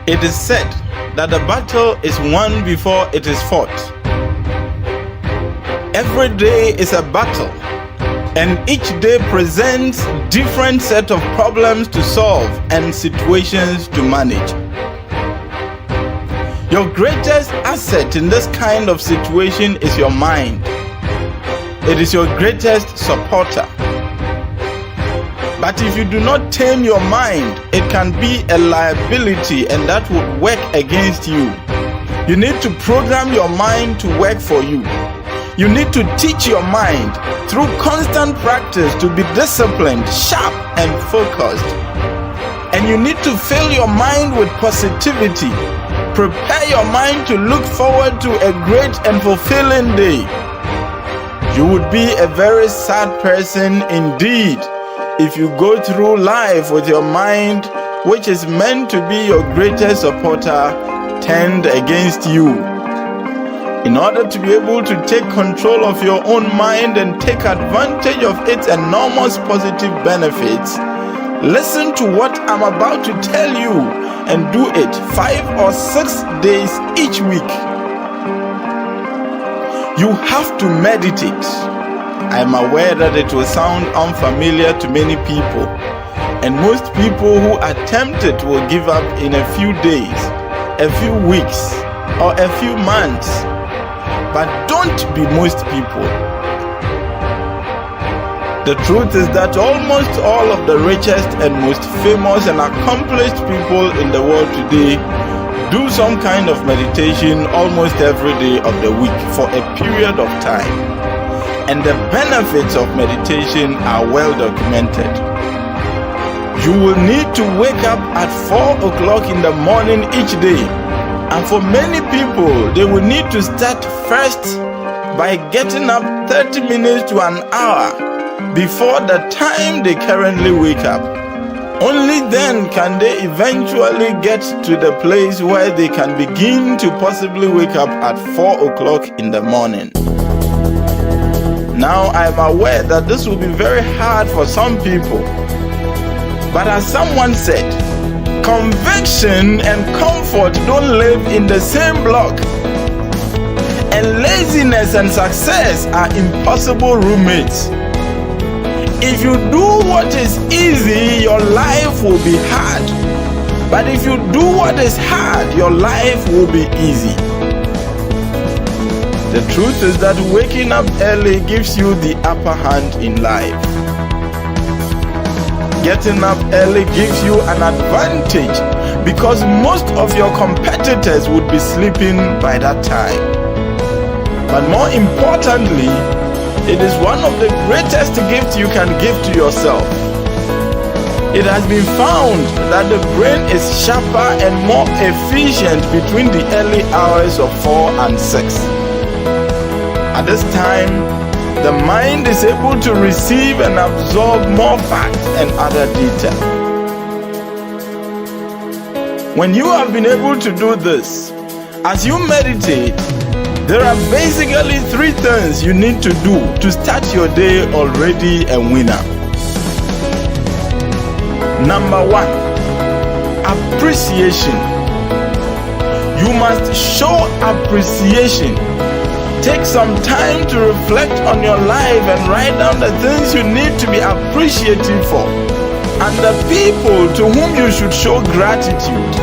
It is said that the battle is won before it is fought. Every day is a battle, and each day presents different set of problems to solve and situations to manage. Your greatest asset in this kind of situation is your mind. It is your greatest supporter. But if you do not tame your mind, it can be a liability, and that would work against you. You need to program your mind to work for you. You need to teach your mind through constant practice to be disciplined, sharp, and focused. And you need to fill your mind with positivity. Prepare your mind to look forward to a great and fulfilling day. You would be a very sad person indeed if you go through life with your mind, which is meant to be your greatest supporter, turned against you. In order to be able to take control of your own mind and take advantage of its enormous positive benefits, listen to what I'm about to tell you and do it 5 or 6 days each week. You have to meditate. I am aware that it will sound unfamiliar to many people, and most people who attempt it will give up in a few days, a few weeks, or a few months. But don't be most people. The truth is that almost all of the richest and most famous and accomplished people in the world today do some kind of meditation almost every day of the week for a period of time. And the benefits of meditation are well documented. You will need to wake up at 4 o'clock in the morning each day. And for many people, they will need to start first by getting up 30 minutes to an hour before the time they currently wake up. Only then can they eventually get to the place where they can begin to possibly wake up at 4 o'clock in the morning. Now, I am aware that this will be very hard for some people. But as someone said, conviction and comfort don't live in the same block. And laziness and success are impossible roommates. If you do what is easy, your life will be hard. But if you do what is hard, your life will be easy. The truth is that waking up early gives you the upper hand in life. Getting up early gives you an advantage because most of your competitors would be sleeping by that time. But more importantly, it is one of the greatest gifts you can give to yourself. It has been found that the brain is sharper and more efficient between the early hours of 4 and 6. At this time, the mind is able to receive and absorb more facts and other data. When you have been able to do this, as you meditate, there are basically 3 things you need to do to start your day already a winner. Number 1, appreciation. You must show appreciation. Take some time to reflect on your life and write down the things you need to be appreciative for and the people to whom you should show gratitude.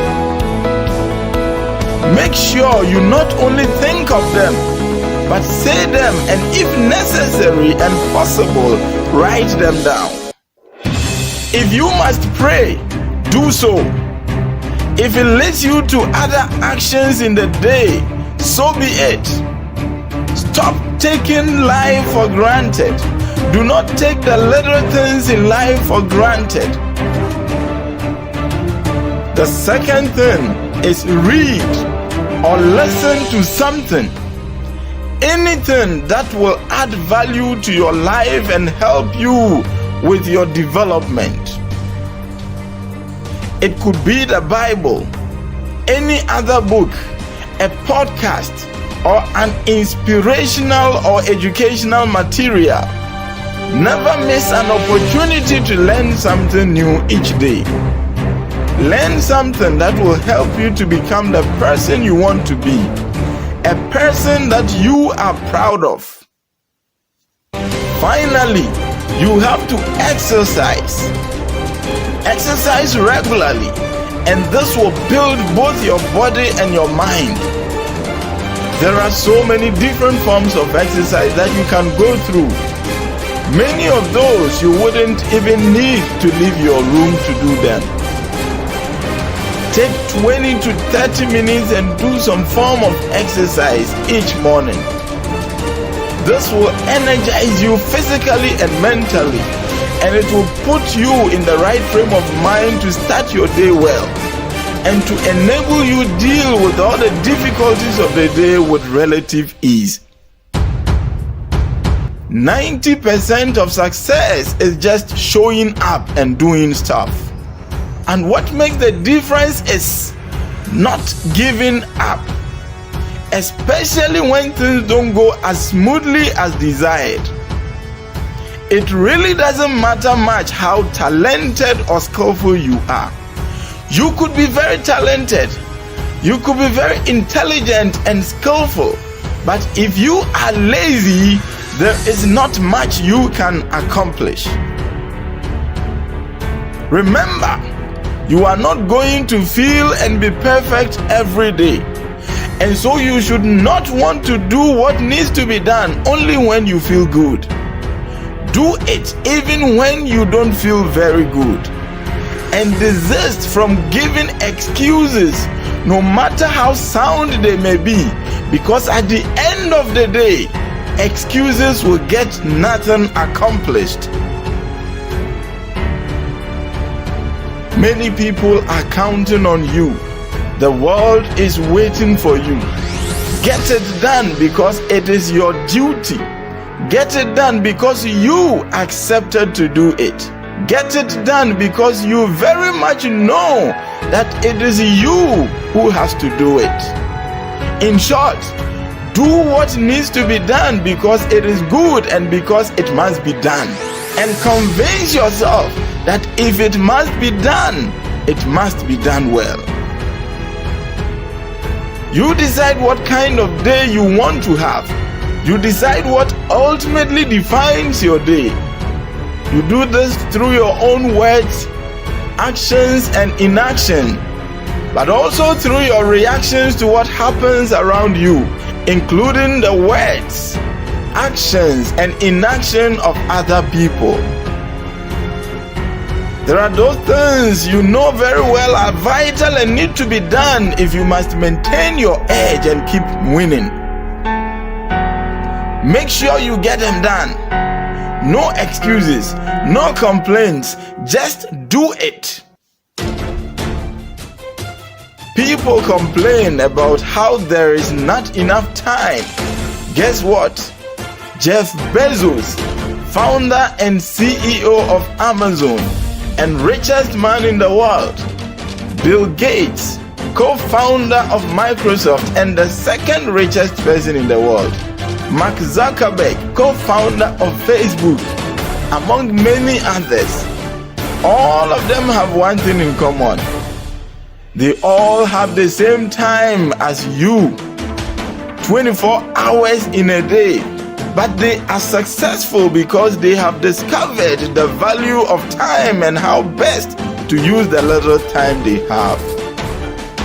Make sure you not only think of them, but say them, and if necessary and possible, write them down. If you must pray, do so. If it leads you to other actions in the day, so be it. Stop taking life for granted. Do not take the little things in life for granted. The second thing is read or listen to something. Anything that will add value to your life and help you with your development. It could be the Bible, any other book, a podcast, or an inspirational or educational material. Never miss an opportunity to learn something new each day. Learn something that will help you to become the person you want to be, a person that you are proud of. Finally, you have to exercise. Exercise regularly, and this will build both your body and your mind. There are so many different forms of exercise that you can go through. Many of those you wouldn't even need to leave your room to do them. Take 20 to 30 minutes and do some form of exercise each morning. This will energize you physically and mentally, and it will put you in the right frame of mind to start your day well, and to enable you deal with all the difficulties of the day with relative ease. 90% of success is just showing up and doing stuff. And what makes the difference is not giving up, especially when things don't go as smoothly as desired. It really doesn't matter much how talented or skillful you are. You could be very talented, you could be very intelligent and skillful, but if you are lazy, there is not much you can accomplish. Remember, you are not going to feel and be perfect every day, and so you should not want to do what needs to be done only when you feel good. Do it even when you don't feel very good. And desist from giving excuses, no matter how sound they may be, because at the end of the day, excuses will get nothing accomplished. Many people are counting on you. The world is waiting for you. Get it done because it is your duty. Get it done because you accepted to do it. Get it done because you very much know that it is you who has to do it. In short, do what needs to be done because it is good and because it must be done. And convince yourself that if it must be done, it must be done well. You decide what kind of day you want to have. You decide what ultimately defines your day. You do this through your own words, actions, and inaction, but also through your reactions to what happens around you, including the words, actions, and inaction of other people. There are those things you know very well are vital and need to be done if you must maintain your edge and keep winning. Make sure you get them done. No excuses, no complaints, just do it. People complain about how there is not enough time. Guess what? Jeff Bezos, founder and CEO of Amazon and richest man in the world, Bill Gates, co-founder of Microsoft and the second richest person in the world, Mark Zuckerberg, co-founder of Facebook, among many others. All of them have one thing in common. They all have the same time as you, 24 hours in a day. But they are successful because they have discovered the value of time and how best to use the little time they have.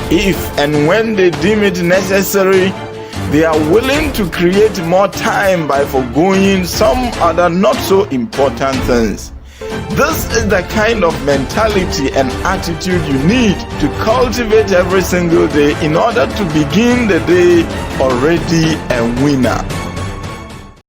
If and when they deem it necessary, they are willing to create more time by foregoing some other not so important things. This is the kind of mentality and attitude you need to cultivate every single day in order to begin the day already a winner.